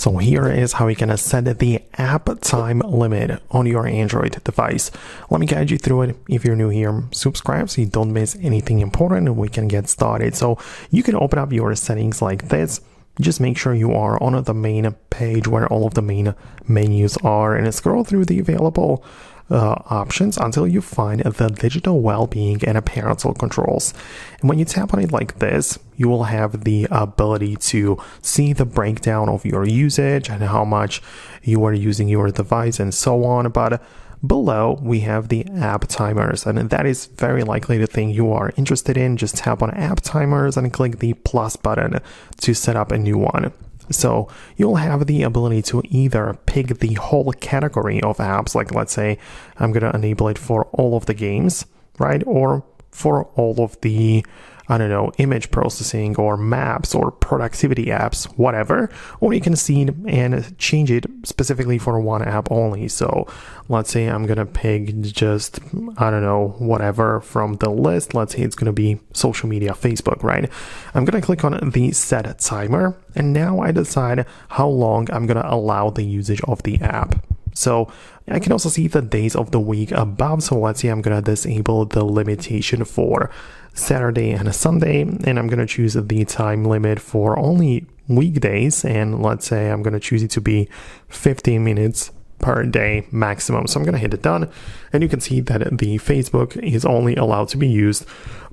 So here is how you can set the app time limit on your Android device. Let me guide you through it. If you're new here, subscribe so you don't miss anything important and we can get started. So you can open up your settings like this. Just make sure you are on the main page where all of the main menus are and scroll through the available options until you find the digital well-being and parental controls. And when you tap on it like this, you will have the ability to see the breakdown of your usage and how much you are using your device and so on. But below we have the app timers, and that is very likely the thing you are interested in. Just tap on app timers and click the plus button to set up a new one. So you'll have the ability to either pick the whole category of apps, like let's say I'm going to enable it for all of the games, right? Or for all of the, I don't know, image processing or maps or productivity apps, whatever. Or you can see and change it specifically for one app only. So let's say I'm going to pick just, I don't know, whatever from the list. Let's say it's going to be social media, Facebook, right? I'm going to click on the set timer. And now I decide how long I'm going to allow the usage of the app. So I can also see the days of the week above. So let's say I'm going to disable the limitation for Saturday and a Sunday, and I'm going to choose the time limit for only weekdays. And let's say I'm going to choose it to be 15 minutes per day maximum. So I'm going to hit it done, and you can see that the Facebook is only allowed to be used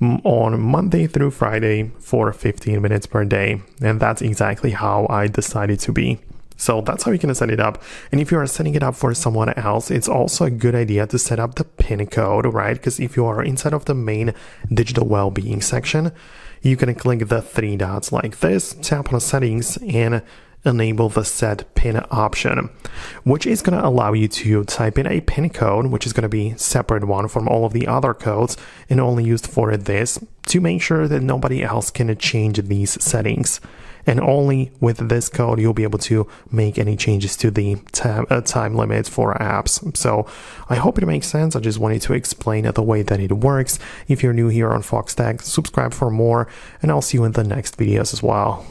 on Monday through Friday for 15 minutes per day. And that's exactly how I decided to be. So that's how you can set it up. And if you are setting it up for someone else, it's also a good idea to set up the PIN code, right? Because if you are inside of the main digital well-being section, you can click the three dots like this, tap on settings, and enable the set PIN option, which is going to allow you to type in a PIN code, which is going to be separate one from all of the other codes and only used for this, to make sure that nobody else can change these settings. And only with this code, you'll be able to make any changes to the time limits for apps. So I hope it makes sense. I just wanted to explain the way that it works. If you're new here on Foxtecc, subscribe for more, and I'll see you in the next videos as well.